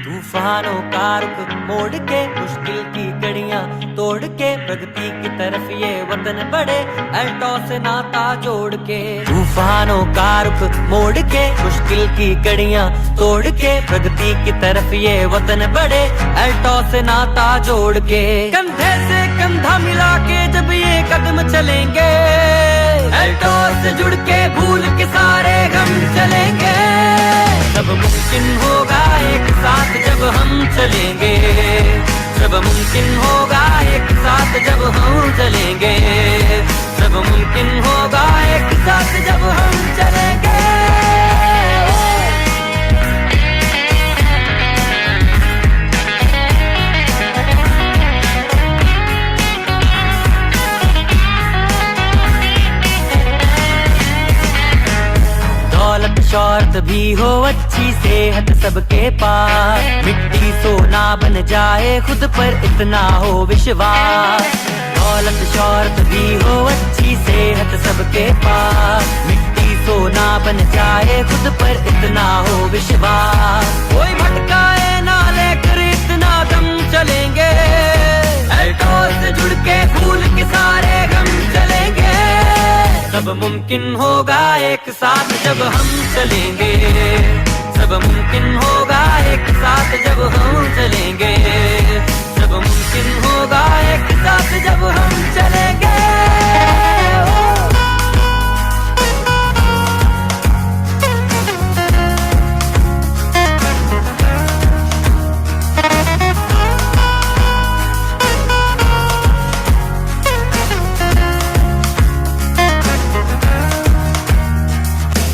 तूफानों का रुख मोड़ के मुश्किल की कड़ियां तोड़ के प्रगति की तरफ ये वतन बढ़े अल्टॉस से नाता जोड़ के। तूफानों का रुख मोड़ के मुश्किल की कड़ियां तोड़ के प्रगति की तरफ ये वतन बढ़े अल्टॉस से नाता जोड़ के। कंधे से कंधा मिला के जब ये कदम चलेंगे अल्टॉस से जुड़ के भूल के सारे गम चलेंगे। सब मुमकिन होगा एक साथ जब हम चलेंगे, सब मुमकिन होगा एक साथ जब हम चलेंगे, सब मुमकिन होगा एक साथ जब हम चलेंगे। दौलत शौहरत भी हो अच्छी सेहत सबके पास, मिट्टी सोना बन जाए खुद पर इतना हो विश्वास। दौलत शौहरत भी हो अच्छी सेहत सबके पास, मिट्टी सोना बन जाए खुद पर इतना हो विश्वास। कोई भटकाए ना लेकर इतना दम चलेंगे अल्टॉस से जुड़ के भूल के सारे गम चलेंगे। सब मुमकिन होगा एक साथ जब हम चलेंगे, सब मुमकिन होगा एक साथ जब हम चलेंगे, सब मुमकिन होगा एक साथ जब हम चलेंगे।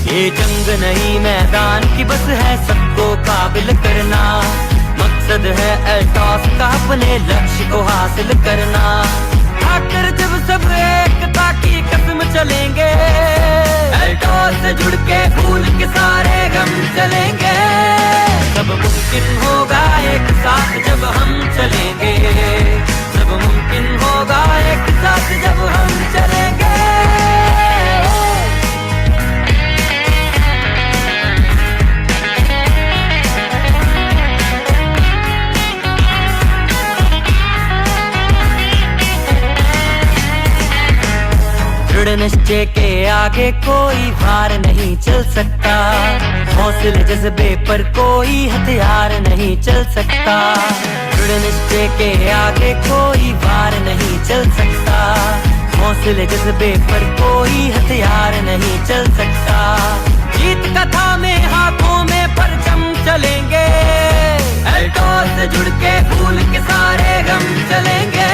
ये जंग नहीं मैदान की बस है सबको काबिल करना, मकसद है अल्टॉस का अपने लक्ष्य को हासिल करना। आकर जब सब एकता की कसम चलेंगे अल्टॉस से जुड़ के भूल के सारे गम चलेंगे। सब मुमकिन होगा एक साथ जब हम चलेंगे, सब मुमकिन होगा एक साथ जब हम चलेंगे। दृढ़ निश्चय के आगे कोई भार नहीं चल सकता, हौसले जज्बे पर कोई हथियार नहीं चल सकता। दृढ़ निश्चय के आगे कोई भार नहीं चल सकता, हौसले जज्बे पर कोई हथियार नहीं चल सकता। जीत कथा में हाथों में परचम चलेंगे अल्टॉस से जुड़ के भूल के सारे गम चलेंगे।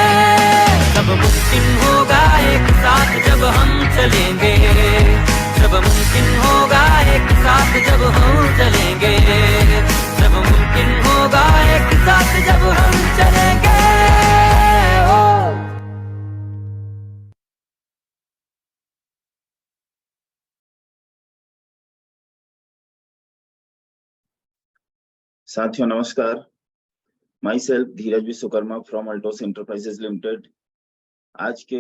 सब मुमकिन होगा एक साथ जब हम चलेंगे, सब मुमकिन होगा एक साथ जब हम चलेंगे, सब मुमकिन होगा एक साथ जब हम चलेंगे। साथियों नमस्कार, myself Dheeraj Vishwakarma from Altos Enterprises Limited. आज के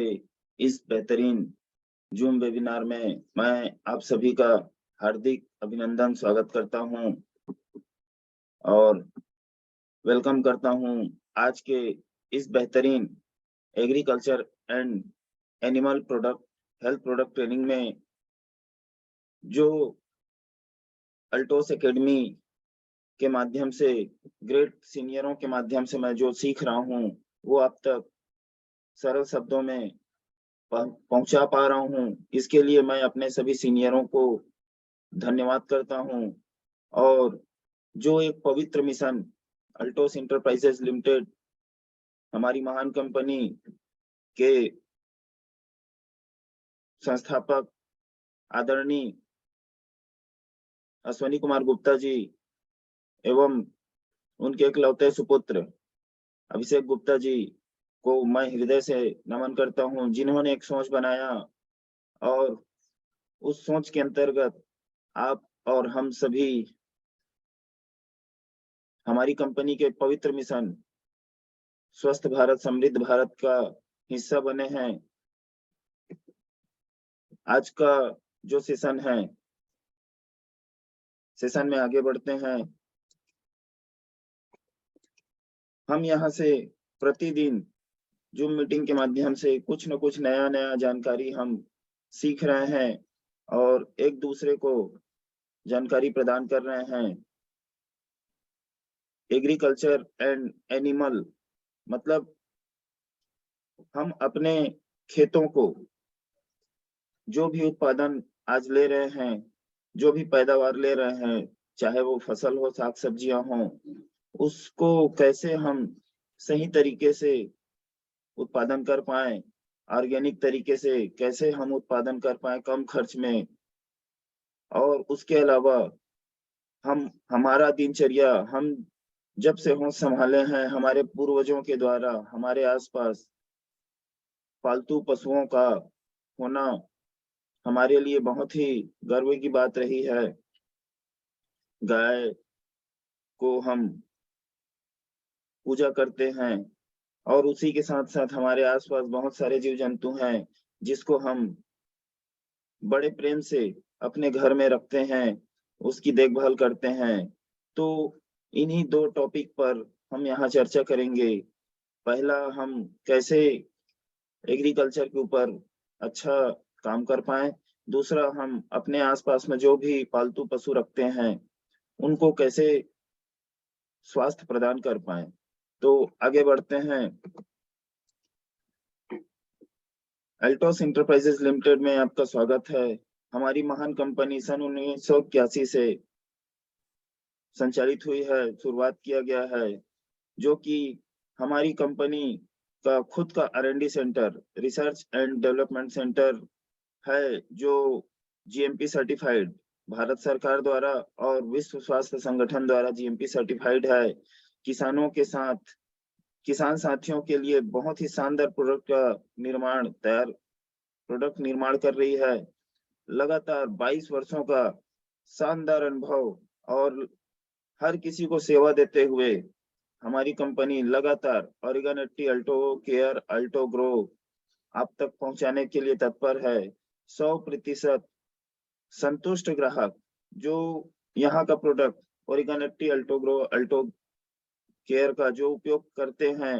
इस बेहतरीन जूम वेबिनार में मैं आप सभी का हार्दिक अभिनंदन स्वागत करता हूं और वेलकम करता हूं आज के इस बेहतरीन agriculture and animal product health product training में जो अल्टॉस एकेडमी के माध्यम से ग्रेट सीनियरों के माध्यम से मैं जो सीख रहा हूं वो आप तक सरल शब्दों में पहुंचा पा रहा हूं। इसके लिए मैं अपने सभी सीनियरों को धन्यवाद करता हूं और जो एक पवित्र मिशन अल्टॉस एंटरप्राइजेज लिमिटेड हमारी महान कंपनी के संस्थापक आदरणीय अश्वनी कुमार गुप्ता जी एवं उनके इकलौते सुपुत्र अभिषेक गुप्ता जी को मैं हृदय से नमन करता हूं, जिन्होंने एक सोच बनाया और उस सोच के अंतर्गत आप और हम सभी हमारी कंपनी के पवित्र मिशन स्वस्थ भारत समृद्ध भारत का हिस्सा बने हैं। आज का जो सेशन है, सेशन में आगे बढ़ते हैं। हम यहाँ से प्रतिदिन जूम मीटिंग के माध्यम से कुछ न कुछ नया जानकारी हम सीख रहे हैं और एक दूसरे को जानकारी प्रदान कर रहे हैं। एग्रीकल्चर एंड एनिमल मतलब हम अपने खेतों को जो भी उत्पादन आज ले रहे हैं, जो भी पैदावार ले रहे हैं, चाहे वो फसल हो, साग सब्जियां हो, उसको कैसे हम सही तरीके से उत्पादन कर पाए, ऑर्गेनिक तरीके से कैसे हम उत्पादन कर पाए कम खर्च में। और उसके अलावा हम हमारा दिनचर्या हम जब से होश संभाले हैं, हमारे पूर्वजों के द्वारा हमारे आसपास पालतू पशुओं का होना हमारे लिए बहुत ही गर्व की बात रही है। गाय को हम पूजा करते हैं और उसी के साथ-साथ हमारे आसपास बहुत सारे जीव जंतु हैं, जिसको हम बड़े प्रेम से अपने घर में रखते हैं, उसकी देखभाल करते हैं। तो इन्हीं 2 टॉपिक पर हम यहाँ चर्चा करेंगे। पहला, हम कैसे एग्रीकल्चर के ऊपर अच्छा काम कर पाएँ। दूसरा, हम अपने आस-पास में जो भी पालतू पशु रखते हैं, उनको कैसे स्वास्थ्य प्रदान कर पाएँ। तो आगे बढ़ते हैं। अल्टोस एंटरप्राइजेज लिमिटेड में आपका स्वागत है। हमारी महान कंपनी सन 1981 से संचालित हुई है, शुरुआत किया गया है, जो कि हमारी कंपनी का खुद का R&D centre, research and development centre है, जो जीएमपी सर्टिफाइड भारत सरकार द्वारा और विश्व स्वास्थ्य संगठन द्वारा जीएमपी सर्टिफाइड है। किसानों के साथ, किसान साथियों के लिए बहुत ही शानदार प्रोडक्ट निर्माण कर रही है। लगातार 22 वर्षों का शानदार अनुभव और हर किसी को सेवा देते हुए हमारी कंपनी लगातार ऑर्गेनिटी, अल्टो केयर, अल्टो ग्रो आप तक पहुंचाने के लिए तत्पर है। 100% संतुष्ट ग्राहक जो यहाँ का product Organity, Alto Grow, Alto Care का जो उपयोग करते हैं,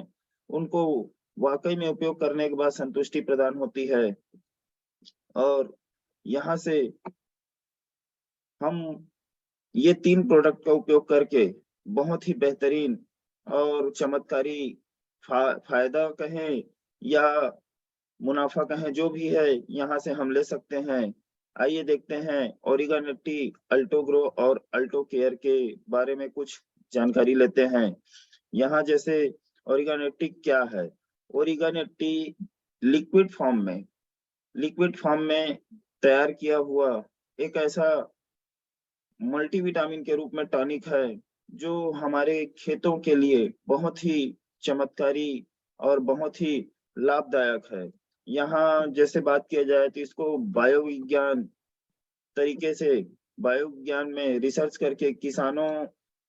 उनको वाकई में उपयोग करने के बाद संतुष्टि प्रदान होती है। और यहाँ से हम ये 3 प्रोडक्ट का उपयोग करके बहुत ही बेहतरीन और चमत्कारी फायदा कहें या मुनाफा कहें, जो भी है यहाँ से हम ले सकते हैं। आइए देखते हैं ऑर्गेनिटी, अल्टो ग्रो और अल्टो केयर के बारे में कुछ जानकारी लेते हैं। यहाँ जैसे ऑर्गेनिटी क्या है? ऑर्गेनिटी लिक्विड फॉर्म में तैयार किया हुआ एक ऐसा मल्टीविटामिन के रूप में टॉनिक है, जो हमारे खेतों के लिए बहुत ही चमत्कारी और बहुत ही लाभदायक है। यहाँ जैसे बात किया जाए तो इसको बायो विज्ञान में रिसर्च करके किसानों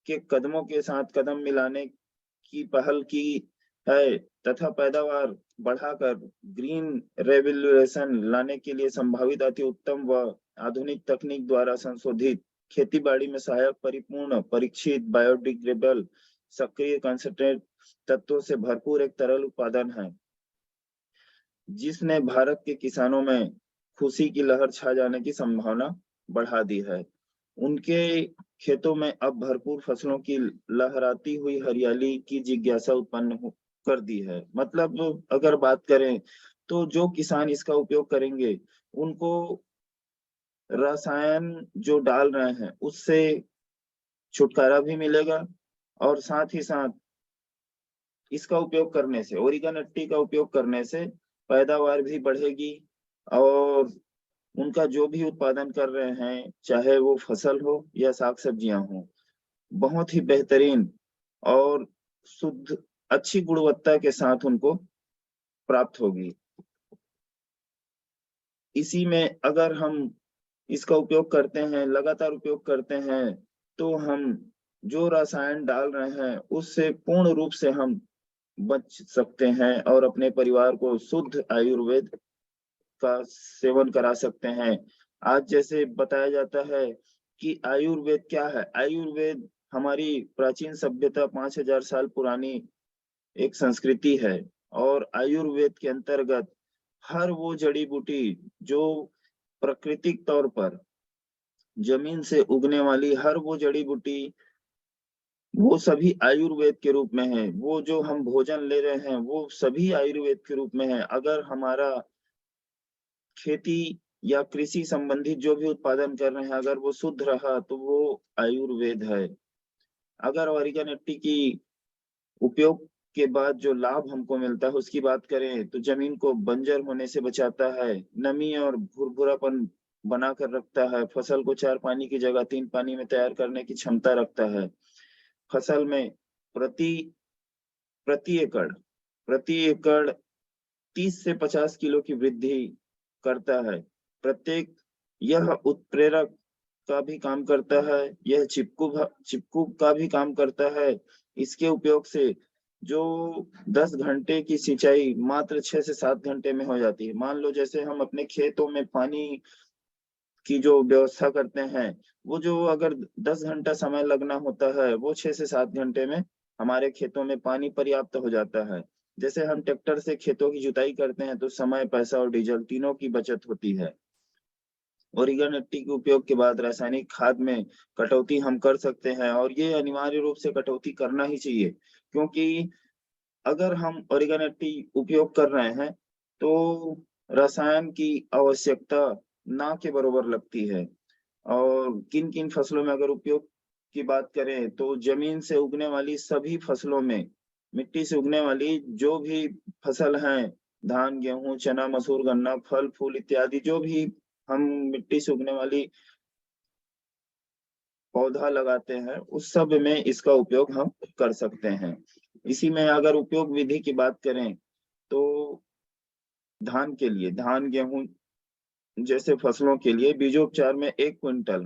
के कदमों के साथ कदम मिलाने की पहल की है तथा पैदावार बढ़ाकर ग्रीन रेवोल्यूशन लाने के लिए संभावित अति उत्तम व आधुनिक तकनीक द्वारा संशोधित खेती-बाड़ी में सहायक, परिपूर्ण, परीक्षित, बायोडिग्रेडेबल, सक्रिय कंसंट्रेट तत्वों से भरपूर एक तरल उत्पादन है, जिसने भारत के किसानों में खुशी की लहर छा जाने की संभावना बढ़ा दी है। उनके खेतों में अब भरपूर फसलों की लहराती हुई हरियाली की जिज्ञासा उत्पन्न कर दी है। मतलब अगर बात करें तो जो किसान इसका उपयोग करेंगे, उनको रसायन जो डाल रहे हैं उससे छुटकारा भी मिलेगा और साथ ही साथ इसका उपयोग करने से, ऑर्गेनिटी का उपयोग करने से पैदावार भी बढ़ेगी और उनका जो भी उत्पादन कर रहे हैं, चाहे वो फसल हो या साग सब्जियां हो, बहुत ही बेहतरीन और शुद्ध, अच्छी गुणवत्ता के साथ उनको प्राप्त होगी। इसी में अगर हम इसका उपयोग करते हैं, लगातार उपयोग करते हैं, तो हम जो रसायन डाल रहे हैं उससे पूर्ण रूप से हम बच सकते हैं और अपने परिवार को शुद्ध आयुर्वेद का सेवन करा सकते हैं। आज जैसे बताया जाता है कि आयुर्वेद क्या है? आयुर्वेद हमारी प्राचीन सभ्यता 5000 साल पुरानी एक संस्कृति है और आयुर्वेद के अंतर्गत हर वो जड़ी बूटी जो प्राकृतिक तौर पर जमीन से उगने वाली हर वो जड़ी बूटी वो सभी आयुर्वेद के रूप में है। वो जो हम भोजन ले रहे हैं वो सभी आयुर्वेद के रूप में है। अगर हमारा खेती या कृषि संबंधित जो भी उत्पादन कर रहे हैं अगर वो शुद्ध रहा तो वो आयुर्वेद है। अगर ऑर्गेनिक की उपयोग के बाद जो लाभ हमको मिलता है उसकी बात करें तो जमीन को बंजर होने से बचाता है, नमी और भुरभुरापन बना कर रखता है, फसल को 4 पानी की जगह 3 पानी में तैयार करने की क्षमता रखता है। फसल में प्रति प्रति एकड़ प्रति एकड़ 30 से 50 किलो की वृद्धि करता है। प्रत्येक यह उत्प्रेरक का भी काम करता है, यह चिपकू का भी काम करता है। इसके उपयोग से जो 10 घंटे की सिंचाई मात्र 6 से 7 घंटे में हो जाती है। मान लो जैसे हम अपने खेतों में पानी की जो व्यवस्था करते हैं वो जो अगर 10 घंटा समय लगना होता है वो 6 से 7 घंटे में हमारे खेतों में पानी पर्याप्त हो जाता है। जैसे हम ट्रैक्टर से खेतों की जुताई करते हैं तो समय, पैसा और डीजल तीनों की बचत होती है। ऑर्गेनिक के उपयोग के बाद रासायनिक खाद में कटौती हम कर सकते हैं और ये अनिवार्य रूप से कटौती करना ही चाहिए, क्योंकि अगर हम ऑर्गेनिक उपयोग कर रहे हैं तो रसायन की आवश्यकता ना के बराबर लगती है। और किन किन फसलों में अगर उपयोग की बात करें तो जमीन से उगने वाली सभी फसलों में, मिट्टी से उगने वाली जो भी फसल हैं, धान, गेहूं, चना, मसूर, गन्ना, फल फूल इत्यादि जो भी हम मिट्टी से उगने वाली पौधा लगाते हैं उस सब में इसका उपयोग हम कर सकते हैं। इसी में अगर उपयोग विधि की बात करें तो धान के लिए, धान गेहूं जैसे फसलों के लिए बीजोपचार में 1 क्विंटल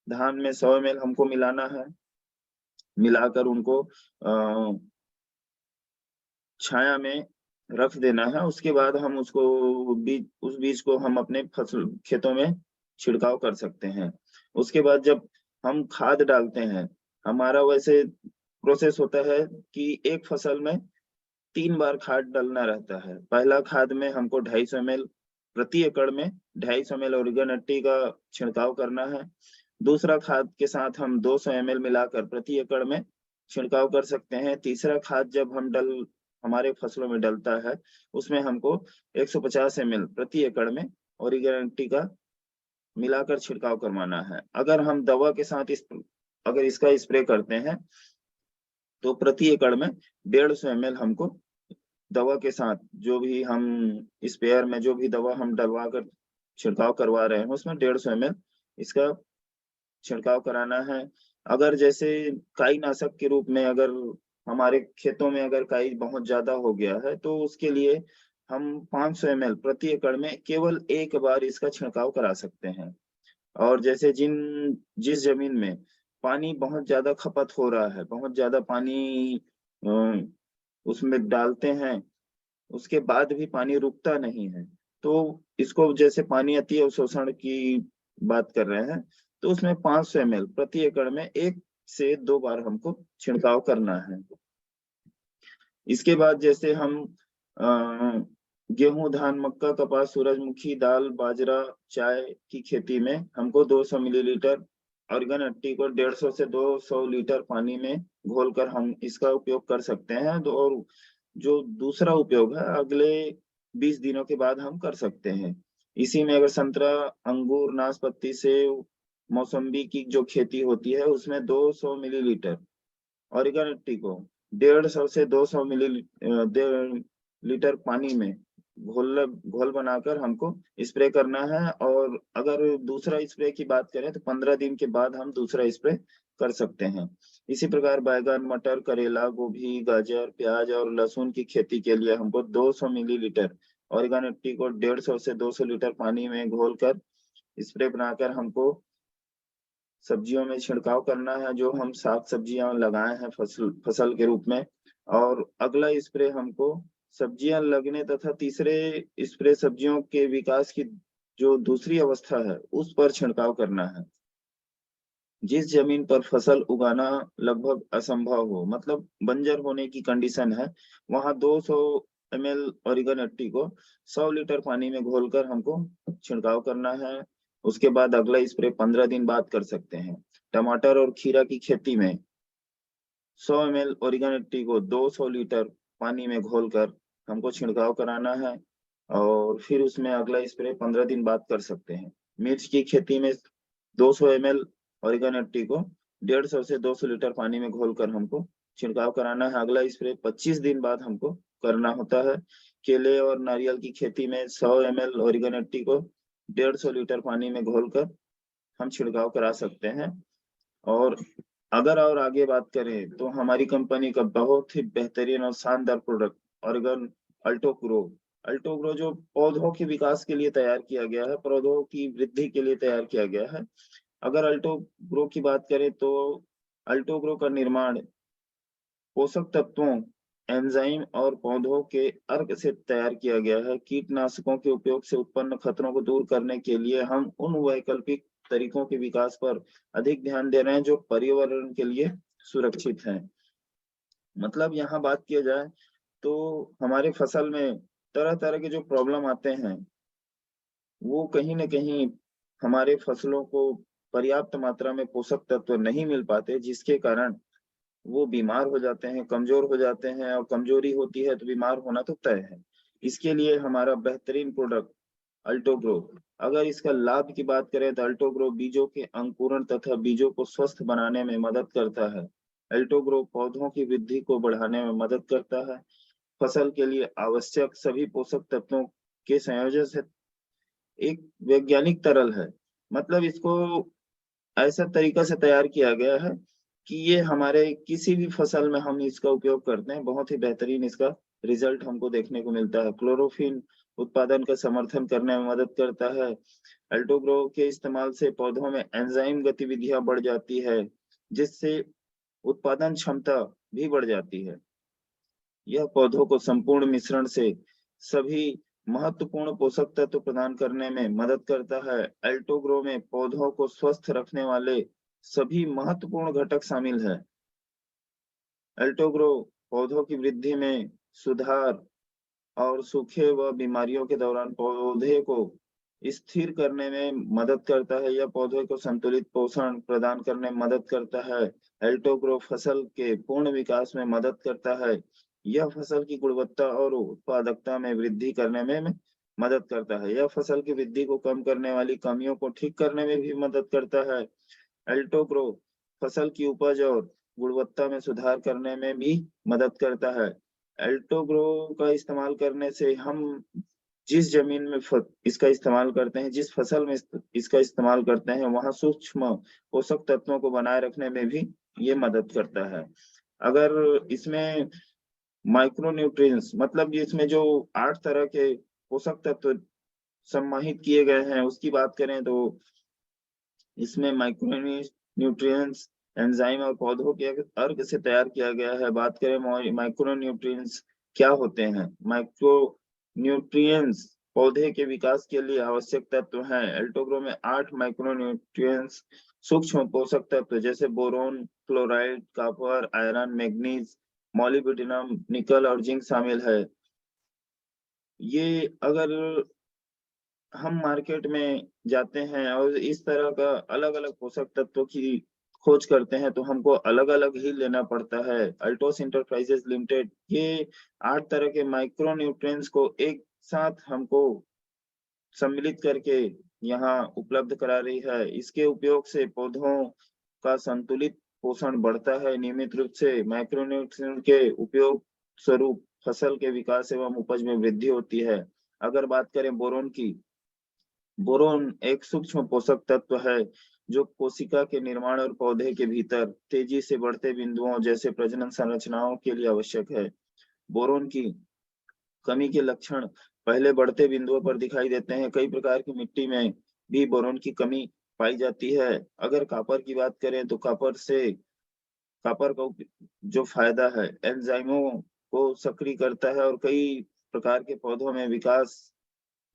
धान में 100 ml हमको मिलाना है। मिलाकर उनको छाया में रख देना है। उसके बाद हम उस बीज को हम अपने फसल खेतों में छिड़काव कर सकते हैं। उसके बाद जब हम खाद डालते हैं, हमारा वैसे प्रोसेस होता है कि एक फसल में 3 बार खाद डालना रहता है। पहला खाद में हमको 250 ml प्रति एकड़ में 250 ml ऑर्गेनिक का छिड़काव करना है। दूसरा खाद के साथ हम 200 ml मिलाकर प्रति एकड़ में छिड़काव कर सकते हैं। तीसरा खाद जब हमारे फसलों में डलता है उसमें हमको 150 ml प्रति एकड़ में ऑर्गेनिक का मिलाकर छिड़काव करवाना है। अगर हम दवा के साथ अगर इसका स्प्रे करते हैं तो प्रति एकड़ में 150 ml हमको दवा के साथ जो भी हम स्प्रेयर में जो भी दवा हम डलवा कर छिड़काव करवा रहे हैं उसमें 150 ml इसका छिड़काव कराना है। अगर जैसे काई नाशक के रूप में अगर हमारे खेतों में अगर काई बहुत ज्यादा हो गया है तो उसके लिए हम 500 ml प्रति एकड़ में केवल एक बार इसका छिड़काव करा सकते हैं। और जैसे जिस जमीन में पानी बहुत ज्यादा खपत हो रहा है, बहुत ज्यादा पानी उसमें डालते हैं उसके बाद भी पानी रुकता नहीं है, तो इसको जैसे पानी अति अवशोषण की बात कर रहे हैं तो उसमें 500 ml प्रति एकड़ में 1 से 2 बार हमको छिड़काव करना है। इसके बाद जैसे हम गेहूं, धान, मक्का, कपास, सूरजमुखी, दाल, बाजरा, चाय की खेती में हमको 200 मिलीलीटर ऑर्गेनिक को 150 से 200 लीटर पानी में घोलकर हम इसका उपयोग कर सकते हैं। और जो दूसरा उपयोग है अगले 20 दिनों के बाद हम कर सकते हैं। इसी में अगर संतरा, अंगूर, नाशपाती, सेब, मौसम्बी की जो खेती होती है उसमें 200 मिलीलीटर ऑर्गेनिक को 150 से 200 लीटर पानी में घोल बनाकर हमको स्प्रे करना है। और अगर दूसरा स्प्रे की बात करें तो 15 दिन के बाद हम दूसरा स्प्रे कर सकते हैं। इसी प्रकार बैगन, मटर, करेला, गोभी, गाजर, प्याज और लहसुन की खेती के लिए हमको 200 मिलीलीटर ऑर्गेनिक को 150 से 200 लीटर पानी में घोलकर स्प्रे बनाकर हमको सब्जियों में छिड़काव करना है जो हम साग सब्जियां लगाए हैं फसल के रूप में। और अगला स्प्रे हमको सब्जियां लगने तथा तीसरे स्प्रे सब्जियों के विकास की जो दूसरी अवस्था है उस पर छिड़काव करना है। जिस जमीन पर फसल उगाना लगभग असंभव हो, मतलब बंजर होने की कंडीशन है, वहां 200 ml ओरिगन एट्टी को 100 लीटर पानी में घोलकर हमको छिड़काव करना है। उसके बाद अगला स्प्रे 15 दिन बाद कर सकते हैं। टमाटर और खीरा की खेती में 100 ml ओरिगन एट्टी को 200 लीटर पानी में घोलकर हमको छिड़काव कराना है और फिर उसमें अगला स्प्रे 15 दिन बाद कर सकते हैं। मिर्च की खेती में 200 ml ओरिगन एट्टी को 150 से 200 लीटर पानी में घोलकर हमको छिड़काव कराना है। अगला स्प्रे 25 दिन बाद हमको करना होता है। केले और नारियल की खेती में 100 ml ओरिगन एट्टी को 150 लीटर पानी में घोलकर हम छिड़काव करा सकते हैं। और अगर और आगे बात करें तो हमारी कंपनी का बहुत ही बेहतरीन और शानदार प्रोडक्ट ऑर्गन अल्टोग्रो अल्टोग्रो जो पौधों के विकास के लिए तैयार किया गया है, पौधों की वृद्धि के लिए तैयार किया गया है। अगर अल्टोग्रो की बात करें तो अल्टोग्रो का निर्माण पोषक तत्वों, एंजाइम और पौधों के अर्क से तैयार किया गया है। कीटनाशकों के उपयोग से उत्पन्न खतरों को दूर करने के लिए हम उन वैकल्पिक तरीकों के विकास पर अधिक ध्यान दे रहे हैं जो पर्यावरण के लिए सुरक्षित हैं। मतलब यहाँ बात किया जाए तो हमारे फसल में तरह तरह के जो प्रॉब्लम आते हैं वो कहीं न कहीं हमारे फसलों को पर्याप्त मात्रा में पोषक तत्व नहीं मिल पाते, जिसके कारण वो बीमार हो जाते हैं, कमजोर हो जाते हैं और कमजोरी होती है तो बीमार होना तो तय है। इसके लिए हमारा बेहतरीन प्रोडक्ट अल्टोग्रो, अगर इसका लाभ की बात करें तो अल्टोग्रो बीजों के अंकुरण तथा बीजों को स्वस्थ बनाने में मदद करता है। अल्टोग्रो पौधों की वृद्धि को बढ़ाने में मदद करता है। फसल के लिए आवश्यक सभी पोषक तत्वों के संयोजन से एक वैज्ञानिक तरल है। मतलब इसको ऐसा तरीका से तैयार किया गया है कि ये हमारे किसी भी फसल में हम इसका उपयोग करते हैं, बहुत ही बेहतरीन इसका रिजल्ट हमको देखने को मिलता है। क्लोरोफिन उत्पादन का समर्थन करने में मदद करता है। अल्टोग्रो के इस्तेमाल से पौधों में एंजाइम गतिविधियां बढ़ जाती है, जिससे उत्पादन क्षमता भी बढ़ जाती है। यह पौधों को संपूर्ण मिश्रण से सभी महत्वपूर्ण पोषक तत्व प्रदान करने में मदद करता है। अल्टोग्रो में पौधों को स्वस्थ रखने वाले सभी महत्वपूर्ण घटक शामिल है। अल्टोग्रो पौधों की वृद्धि में सुधार और सूखे व बीमारियों के दौरान पौधे को स्थिर करने में मदद करता है। यह पौधे को संतुलित पोषण प्रदान करने में मदद करता है। अल्टोग्रो फसल के पूर्ण विकास में मदद करता है। यह फसल की गुणवत्ता और उत्पादकता में वृद्धि करने में मदद करता है। यह फसल की वृद्धि को कम करने वाली कमियों को ठीक करने में भी मदद करता है। अल्टोग्रो फसल की उपज और गुणवत्ता में सुधार करने में भी मदद करता है। अल्टोग्रो का इस्तेमाल करने से हम जिस जमीन में इसका इस्तेमाल करते हैं, जिस फसल में इसका इस्तेमाल करते हैं, वहां सूक्ष्म पोषक तत्वों को बनाए रखने में भी ये मदद करता है। अगर इसमें माइक्रो न्यूट्रिएंट्स, मतलब इसमें जो 8 तरह के पोषक तत्व सम्मानित किए गए हैं उसकी बात करें तो इसमें माइक्रो न्यूट्रिएंट्स, एंजाइम और पौधों के अर्क से तैयार किया गया है। बात करें माइक्रो न्यूट्रिएंट्स क्या होते हैं? माइक्रो न्यूट्रिएंट्स पौधे के विकास के लिए आवश्यक तत्व हैं। अल्टोग्रो में 8 माइक्रो न्यूट्रिएंट्स सूक्ष्म पोषक तत्व जैसे boron, chloride, copper, iron, manganese, molybdenum, निकल और जिंक शामिल है। ये अगर हम मार्केट में जाते हैं और इस तरह का अलग-अलग पोषक तत्वों की खोज करते हैं तो हमको अलग-अलग ही लेना पड़ता है। अल्टोस एंटरप्राइजेज लिमिटेड ये 8 तरह के माइक्रो न्यूट्रिएंट्स को एक साथ हमको सम्मिलित करके यहाँ उपलब्ध करा रही है। इसके उपयोग से पौधों का संतुलित पोषण बढ़ता है। नियमित रूप से माइक्रो न्यूट्रिएंट के उपयोग स्वरूप फसल के विकास एवं उपज में वृद्धि होती है। अगर बात करें बोरोन की, बोरोन एक सूक्ष्म पोषक तत्व है जो कोशिका के निर्माण और पौधे के भीतर तेजी से बढ़ते बिंदुओं जैसे प्रजनन संरचनाओं के लिए आवश्यक है। बोरोन की कमी के लक्षण पहले बढ़ते बिंदुओं पर दिखाई देते हैं। कई प्रकार की मिट्टी में भी बोरोन की कमी पाई जाती है। अगर कॉपर की बात करें तो कॉपर का जो फायदा है एंजाइमों को सक्रिय करता है और कई प्रकार के पौधों में विकास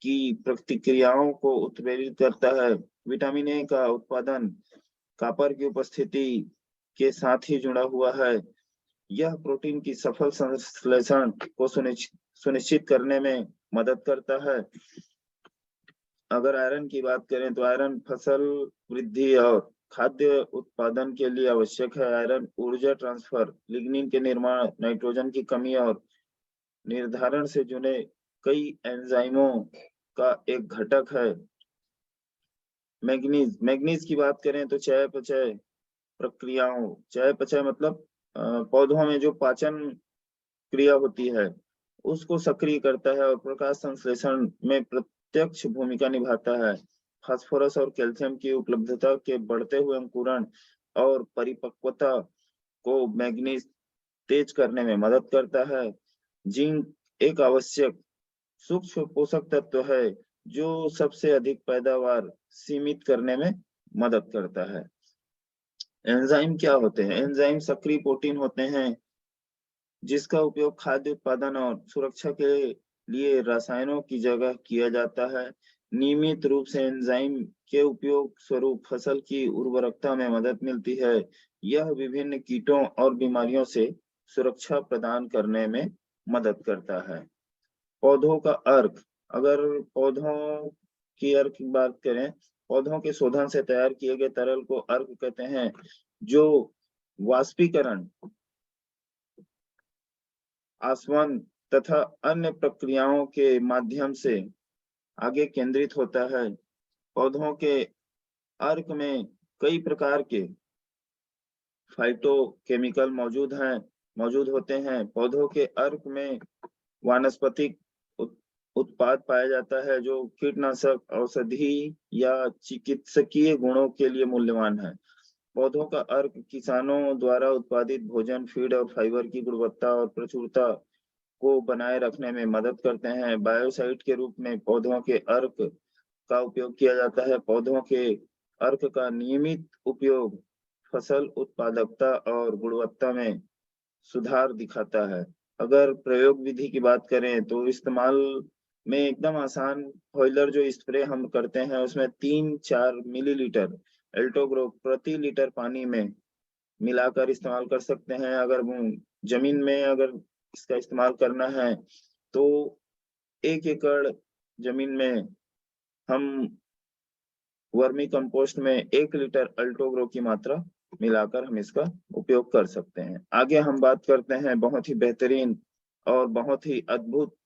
की प्रतिक्रियाओं को उत्प्रेरित करता है। विटामिन ए का उत्पादन कॉपर की उपस्थिति के साथ ही जुड़ा हुआ है। यह प्रोटीन की सफल संश्लेषण को सुनिश्चित करने में मदद करता है। अगर आयरन की बात करें तो आयरन फसल वृद्धि और खाद्य उत्पादन के लिए आवश्यक है। आयरन ऊर्जा ट्रांसफर, लिग्निन के निर्माण, नाइट्रोजन की कमी और निर्धारण से जुड़े कई एंजाइमों का एक घटक है। मैग्नीज की बात करें तो चयापचय प्रक्रियाओं, चयापचय मतलब पौधों में जो पाचन क्रिया होती है उसको सक्रिय करता है और प्रकाश संश्लेषण में प्रत्यक्ष भूमिका निभाता है। फास्फोरस और कैल्शियम की उपलब्धता के बढ़ते हुए अंकुरण और परिपक्वता को मैग्नीज तेज करने में मदद करता है। जिंक एक आवश्यक सूक्ष्म पोषक तत्व है जो सबसे अधिक पैदावार सीमित करने में मदद करता है। एंजाइम क्या होते हैं? एंजाइम सक्रिय प्रोटीन होते हैं जिसका उपयोग खाद्य उत्पादन और सुरक्षा के लिए रसायनों की जगह किया जाता है। नियमित रूप से एंजाइम के उपयोग स्वरूप फसल की उर्वरकता में मदद मिलती है। यह विभिन्न कीटों और बीमारियों से सुरक्षा प्रदान करने में मदद करता है। पौधों का अर्क, अगर पौधों की अर्क की बात करें, पौधों के शोधन से तैयार किए गए तरल को अर्क कहते हैं, जो वाष्पीकरण, आसवन तथा अन्य प्रक्रियाओं के माध्यम से आगे केंद्रित होता है। पौधों के अर्क में कई प्रकार के फाइटोकेमिकल मौजूद होते हैं। पौधों के अर्क में वानस्पतिक उत्पाद पाया जाता है जो कीटनाशक, औषधि या चिकित्सकीय गुणों के लिए मूल्यवान है। पौधों का अर्क किसानों द्वारा उत्पादित भोजन, फीड और फाइबर की गुणवत्ता और प्रचुरता को बनाए रखने में मदद करते हैं। बायोसाइड के रूप में पौधों के अर्क का उपयोग किया जाता है। पौधों के अर्क का नियमित उपयोग फसल उत्पादकता और गुणवत्ता में सुधार दिखाता है। अगर प्रयोग विधि की बात करें तो इस्तेमाल में एकदम आसान, फॉइलर जो स्प्रे हम करते हैं उसमें 3-4 मिलीलीटर एल्टोग्रो प्रति लीटर पानी में मिलाकर इस्तेमाल कर सकते हैं। अगर जमीन में अगर इसका इस्तेमाल करना है तो 1 एकड़ जमीन में हम वर्मी कंपोस्ट में 1 लीटर अल्टोग्रो की मात्रा मिलाकर हम इसका उपयोग कर सकते हैं। आगे हम बात करते हैं बहुत ही बेहतरीन और बहुत ही अद्भुत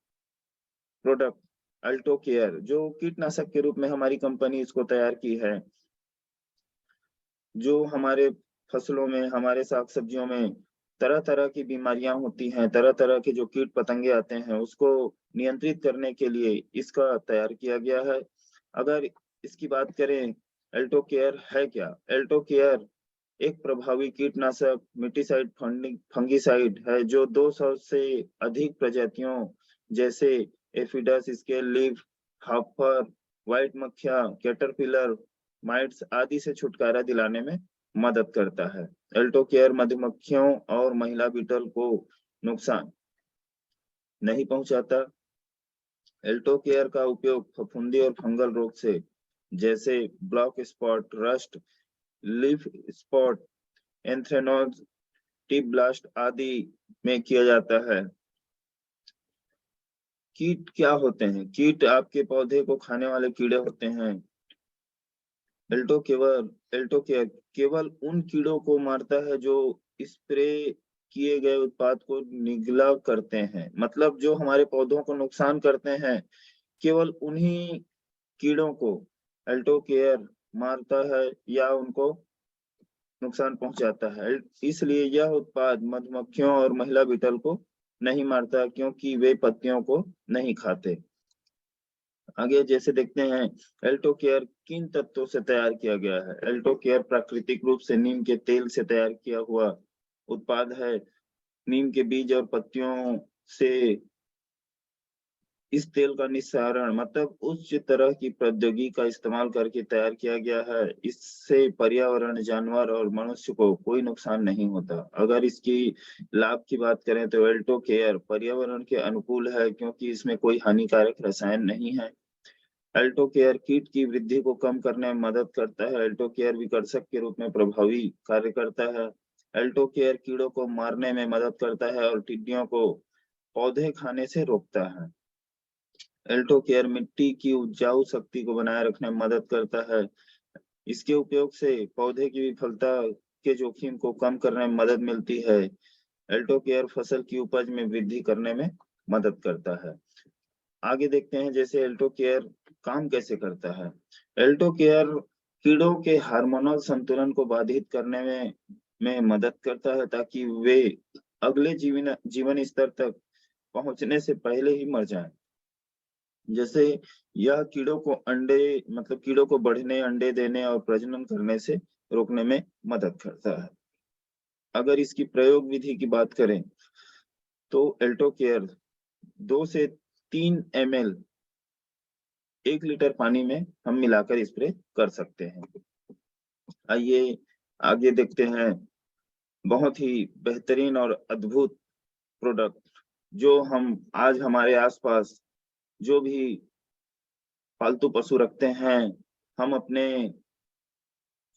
प्रोडक्ट अल्टो केयर, जो कीटनाशक के रूप में हमारी कंपनी इसको तैयार की है। जो हमारे फसलों में, हमारे साग सब्जियों में तरह तरह की बीमारियां होती हैं, तरह तरह के जो कीट पतंगे आते हैं उसको नियंत्रित करने के लिए इसका तैयार किया गया है। अगर इसकी बात करें एल्टो केयर है क्या? एल्टो केयर एक प्रभावी कीटनाशक मिटीसाइड फंगीसाइड है जो 200 से अधिक प्रजातियों जैसे aphids, scale leaf, hopper, white मक्खिया, कैटरपिलर, माइट्स आदि से छुटकारा दिलाने में मदद करता है। एल्टो केयर मधुमक्खियों और महिला बीटल को नुकसान नहीं पहुंचाता। एल्टो केयर का उपयोग फफूंदी और फंगल रोग से जैसे black spot, rust, leaf spot, anthracnose, tip blast आदि में किया जाता है। कीट क्या होते हैं? कीट आपके पौधे को खाने वाले कीड़े होते हैं। एल्टो केयर केवल उन कीड़ों को मारता है जो स्प्रे किए गए उत्पाद को निगला करते हैं। मतलब जो हमारे पौधों को नुकसान करते हैं, केवल उन्हीं कीड़ों को एल्टो केयर मारता है या उनको नुकसान पहुंचाता है। इसलिए यह उत्पाद मधुमक्खियों और महिला बीटल को नहीं मारता क्योंकि वे पत्तियों को नहीं खाते। आगे जैसे देखते हैं एल्टो केयर किन तत्वों से तैयार किया गया है। एल्टो केयर प्राकृतिक रूप से नीम के तेल से तैयार किया हुआ उत्पाद है। नीम के बीज और पत्तियों से इस तेल का निस्सारण मतलब उच्च तरह की प्रौद्योगिकी का इस्तेमाल करके तैयार किया गया है। इससे पर्यावरण, जानवर और मनुष्य को कोई नुकसान नहीं होता। अगर इसकी लाभ की बात करें तो एल्टो केयर पर्यावरण के अनुकूल है क्योंकि इसमें कोई हानिकारक रसायन नहीं है। एल्टो केयर कीट की वृद्धि को कम करने में मदद करता है। एल्टो केयर विकर्षक के रूप में प्रभावी कार्य करता है। एल्टो केयर कीड़ों को मारने में मदद करता है और टिड्डियों को पौधे खाने से रोकता है। एल्टो केयर मिट्टी की उपजाऊ शक्ति को बनाए रखने में मदद करता है। इसके उपयोग से पौधे की विफलता के जोखिम को कम करने में मदद मिलती है। एल्टो केयर फसल की उपज में वृद्धि करने में मदद करता है। आगे देखते हैं जैसे एल्टो केयर काम कैसे करता है। एल्टो केयर कीड़ों के हार्मोनल संतुलन को बाधित करने में मदद करता है ताकि वे अगले जीवन स्तर तक पहुंचने से पहले ही मर जाएं। जैसे यह कीड़ों को बढ़ने, अंडे देने और प्रजनन करने से रोकने में मदद करता है। अगर इसकी प्रयोग विधि की बात करें तो एल्टो केयर 2 से 3 ml 1 लीटर पानी में हम मिलाकर स्प्रे कर सकते हैं। आइए आगे देखते हैं बहुत ही बेहतरीन और अद्भुत प्रोडक्ट जो हम आज हमारे आसपास जो भी पालतू पशु रखते हैं, हम अपने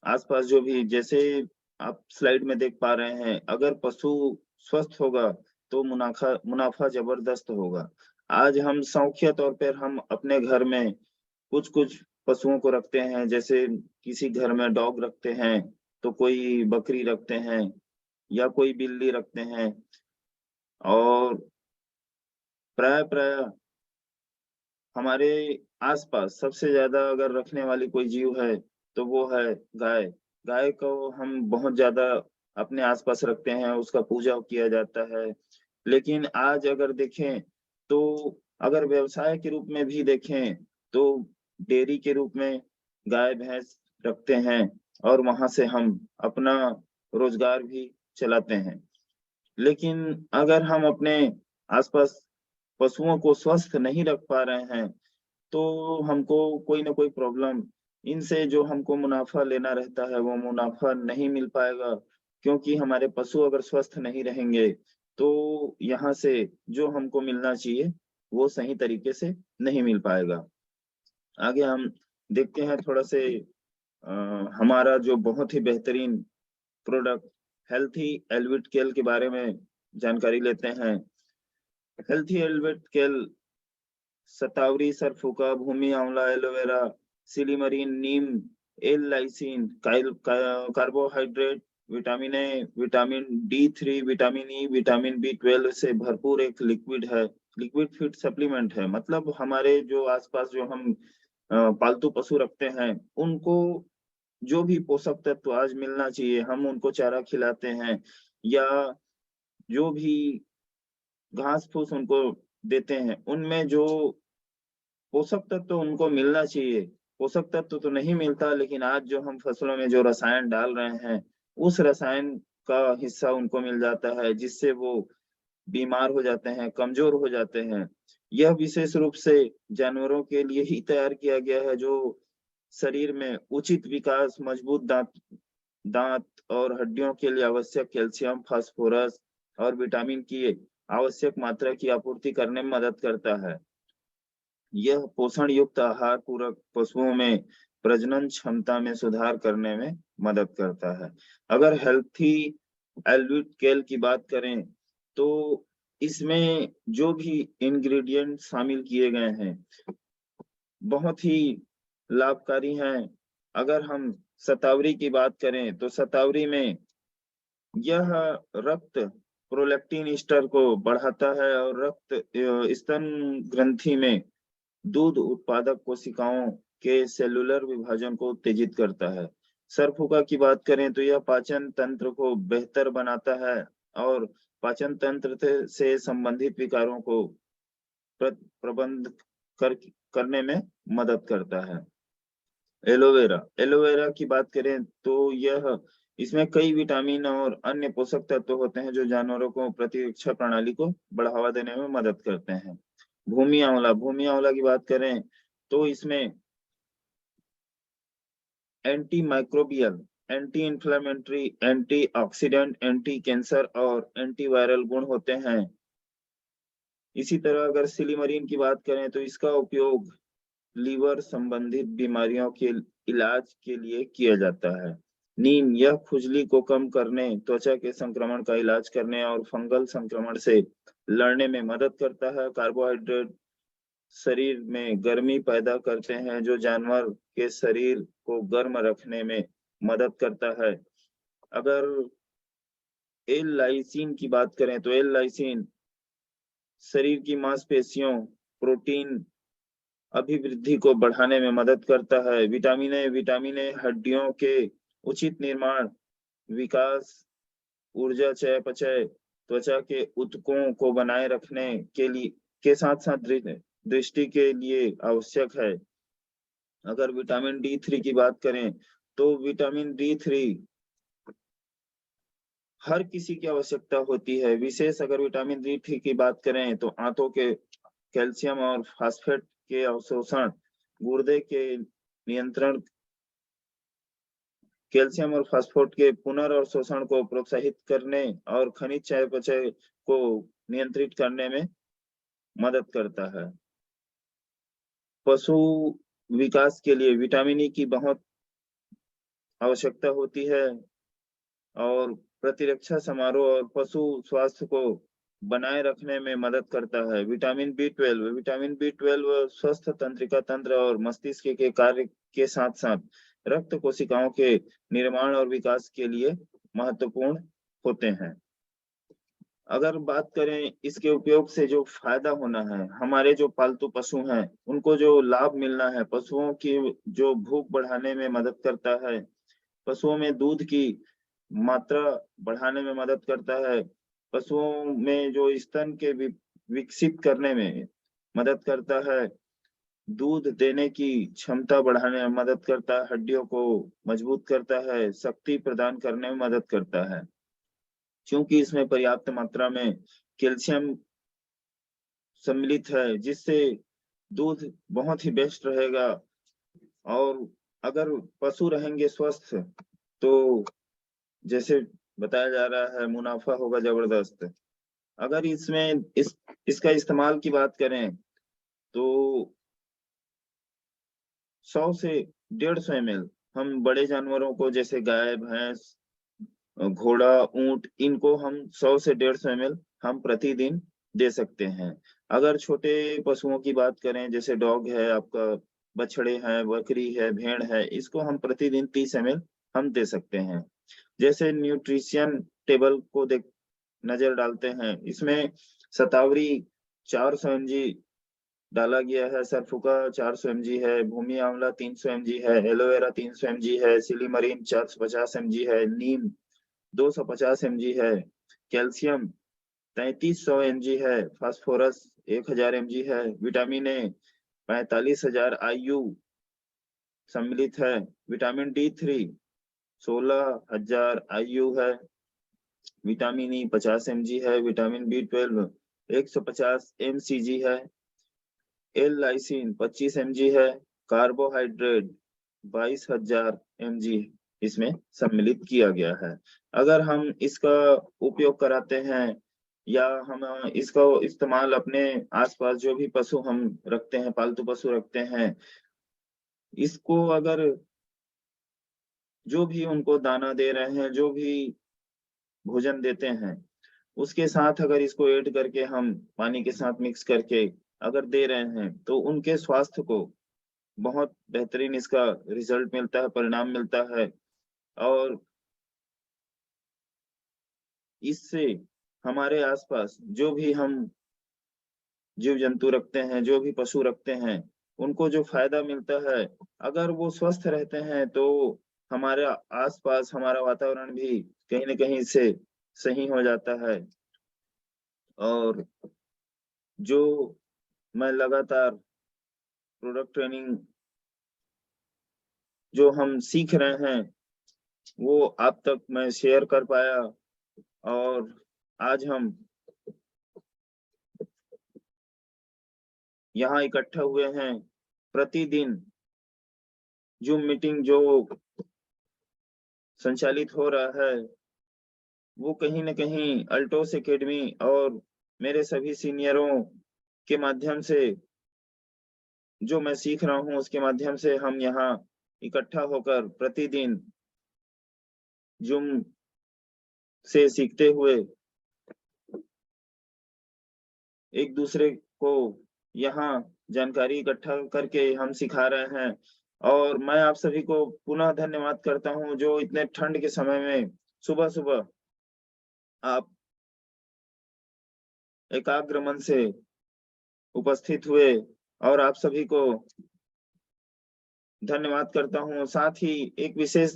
आसपास जो भी, जैसे आप स्लाइड में देख पा रहे हैं, अगर पशु स्वस्थ होगा तो मुनाफा जबरदस्त होगा। आज हम शौकिया तौर पर हम अपने घर में कुछ कुछ पशुओं को रखते हैं, जैसे किसी घर में डॉग रखते हैं तो कोई बकरी रखते हैं या कोई बिल्ली रखते हैं, और प्राय हमारे आसपास सबसे ज्यादा अगर रखने वाली कोई जीव है तो वो है गाय। गाय को हम बहुत ज्यादा अपने आसपास रखते हैं, उसका पूजा किया जाता है। लेकिन आज अगर देखें तो अगर व्यवसाय के रूप में भी देखें तो डेयरी के रूप में गाय भैंस रखते हैं और वहां से हम अपना रोजगार भी चलाते हैं। लेकिन अगर हम अपने आसपास पशुओं को स्वस्थ नहीं रख पा रहे हैं तो हमको कोई ना कोई प्रॉब्लम, इनसे जो हमको मुनाफा लेना रहता है वो मुनाफा नहीं मिल पाएगा, क्योंकि हमारे पशु अगर स्वस्थ नहीं रहेंगे तो यहाँ से जो हमको मिलना चाहिए वो सही तरीके से नहीं मिल पाएगा। आगे हम देखते हैं थोड़ा से हमारा जो बहुत ही बेहतरीन प्रोडक्ट हेल्थी एल्विट केल के बारे में जानकारी लेते हैं। हेल्थी एल्विट केल शतावरी, सरफुका, भूमि आंवला, aloe vera, silymarin, neem, L lysine, carbohydrate, vitamin A, vitamin D3, vitamin E, vitamin B12 से भरपूर एक लिक्विड है, लिक्विड फीड सप्लीमेंट है। मतलब हमारे जो आसपास जो हम पालतू पशु रखते हैं उनको जो भी पोषक तत्व आज मिलना चाहिए हम उनको चारा खिलाते हैं, या जो भी घास फूस उनको देते हैं, उनमें जो पोषक तत्व उनको मिलना चाहिए, पोषक तत्व तो नहीं मिलता। लेकिन आज जो हम फसलों में जो रसायन डाल रहे हैं उस रसायन का हिस्सा उनको मिल जाता है, जिससे वो बीमार हो जाते हैं, कमजोर हो जाते हैं। यह विशेष रूप से जानवरों के लिए ही तैयार किया गया है, जो शरीर में उचित विकास, मजबूत दांत और हड्डियों के लिए आवश्यक कैल्शियम, फास्फोरस और विटामिन की आवश्यक मात्रा की आपूर्ति करने में मदद करता है। यह पोषण युक्त आहार पूरक पशुओं में प्रजनन क्षमता में सुधार करने में मदद करता है। अगर हेल्थी एल्विट केल की बात करें तो इसमें जो भी इंग्रेडिएंट शामिल किए गए हैं बहुत ही लाभकारी हैं। अगर हम शतावरी की बात करें तो शतावरी में यह रक्त प्रोलैक्टिन स्तर को बढ़ाता है और रक्त स्तन ग्रंथि में दूध उत्पादक कोशिकाओं के सेलुलर विभाजन को उत्तेजित करता है। सरफुका की बात करें तो यह पाचन तंत्र को बेहतर बनाता है और पाचन तंत्र से संबंधित विकारों को प्रबंध करने में मदद करता है। एलोवेरा की बात करें तो इसमें कई विटामिन और अन्य पोषक तत्व होते हैं जो जानवरों को प्रतिरक्षा प्रणाली को बढ़ावा देने में मदद करते हैं। भूमि आंवला की बात करें तो इसमें anti microbial, anti inflammatory, antioxidant, anti cancer और एंटीवायरल गुण होते हैं। इसी तरह अगर सिलीमरीन की बात करें तो इसका उपयोग लीवर संबंधित बीमारियों के इलाज के लिए किया जाता है। नीम यह खुजली को कम करने, त्वचा के संक्रमण का इलाज करने और फंगल संक्रमण से लड़ने में मदद करता है। कार्बोहाइड्रेट शरीर में गर्मी पैदा करते हैं, जो जानवर के शरीर को गर्म रखने में मदद करता है। अगर एल लाइसिन की बात करें तो एल लाइसिन शरीर की मांसपेशियों, प्रोटीन अभिवृद्धि को बढ़ाने में मदद करता है। विटामिन ए हड्डियों के उचित निर्माण, विकास, ऊर्जा चयापचय, त्वचा के ऊतकों को बनाए रखने के साथ साथ दृष्टि के लिए आवश्यक है। अगर विटामिन D3 की बात करें तो विटामिन D3 हर किसी की आवश्यकता होती है। विशेष अगर विटामिन D3 की बात करें तो आंतों के कैल्शियम और फास्फेट के अवशोषण, गुर्दे के नियंत्रण, कैल्शियम और फास्फेट के पुनर्अवशोषण को प्रोत्साहित करने और खनिज चयापचय को नियंत्रित करने में मदद करता है। पशु विकास के लिए विटामिन ई की बहुत आवश्यकता होती है और प्रतिरक्षा समारोह और पशु स्वास्थ्य को बनाए रखने में मदद करता है। विटामिन बी 12 स्वस्थ तंत्रिका तंत्र और मस्तिष्क के कार्य के साथ साथ रक्त कोशिकाओं के निर्माण और विकास के लिए महत्वपूर्ण होते हैं। अगर बात करें इसके उपयोग से जो फायदा होना है, हमारे जो पालतू पशु हैं उनको जो लाभ मिलना है, पशुओं की जो भूख बढ़ाने में मदद करता है, पशुओं में दूध की मात्रा बढ़ाने में मदद करता है, पशुओं में जो स्तन के विकसित करने में मदद करता है, दूध देने की क्षमता बढ़ाने में मदद करता है, हड्डियों को मजबूत करता है, शक्ति प्रदान करने में मदद करता है। क्योंकि इसमें पर्याप्त मात्रा में कैल्शियम सम्मिलित है, जिससे दूध बहुत ही बेस्ट रहेगा। और अगर पशु रहेंगे स्वस्थ तो जैसे बताया जा रहा है मुनाफा होगा जबरदस्त। अगर इसमें इसका इस्तेमाल की बात करें तो 100 से 150 ml हम बड़े जानवरों को जैसे गाय, भैंस, घोड़ा, ऊंट, इनको हम 100 से 150 ml हम प्रतिदिन दे सकते हैं। अगर छोटे पशुओं की बात करें जैसे डॉग है आपका, बछड़े हैं, बकरी है, भेड़ है, इसको हम प्रतिदिन 30 ml हम दे सकते हैं। जैसे न्यूट्रिशन टेबल को नजर डालते हैं, इसमें शतावरी 400 mg डाला गया है, सरफुका 400 mg है, भूमि आंवला 300 mg है, एलोवेरा 300 mg है, सिलीमरीन 450 mg है, नीम 250 mg है, कैल्शियम 3300 mg है, फास्फोरस 1000 mg है, विटामिन ए 45,000 IU सम्मिलित है, विटामिन D3 16,000 IU है, विटामिन ई 50 mg है, विटामिन B12 150 mcg है, एल लाइसिन 25 mg है, कार्बोहाइड्रेट 22,000 mg इसमें सम्मिलित किया गया है। अगर हम इसका उपयोग कराते हैं या हम इसका इस्तेमाल अपने आसपास जो भी पशु हम रखते हैं, पालतू पशु रखते हैं, इसको अगर जो भी उनको दाना दे रहे हैं, जो भी भोजन देते हैं, उसके साथ अगर इसको ऐड करके हम पानी के साथ मिक्स करके अगर दे रहे हैं तो उनके स्वास्थ्य को बहुत बेहतरीन इसका रिजल्ट मिलता है, परिणाम मिलता है। और इससे हमारे आसपास जो भी हम जीव जंतु रखते हैं, जो भी पशु रखते हैं, उनको जो फायदा मिलता है, अगर वो स्वस्थ रहते हैं तो हमारे आसपास हमारा वातावरण भी कहीं न कहीं से सही हो जाता है। और जो मैं लगातार प्रोडक्ट ट्रेनिंग जो हम सीख रहे हैं, वो आप तक मैं शेयर कर पाया और आज हम यहाँ इकट्ठा हुए हैं। प्रतिदिन जूम मीटिंग जो संचालित हो रहा है, वो कहीं न कहीं अल्टोस एकेडमी और मेरे सभी सीनियरों के माध्यम से जो मैं सीख रहा हूँ उसके माध्यम से हम यहाँ इकट्ठा होकर प्रतिदिन जूम से सीखते हुए एक दूसरे को यहाँ जानकारी इकट्ठा करके हम सिखा रहे हैं। और मैं आप सभी को पुनः धन्यवाद करता हूँ जो इतने ठंड के समय में सुबह-सुबह आप एकाग्र मन से उपस्थित हुए, और आप सभी को धन्यवाद करता हूँ। साथ ही एक विशेष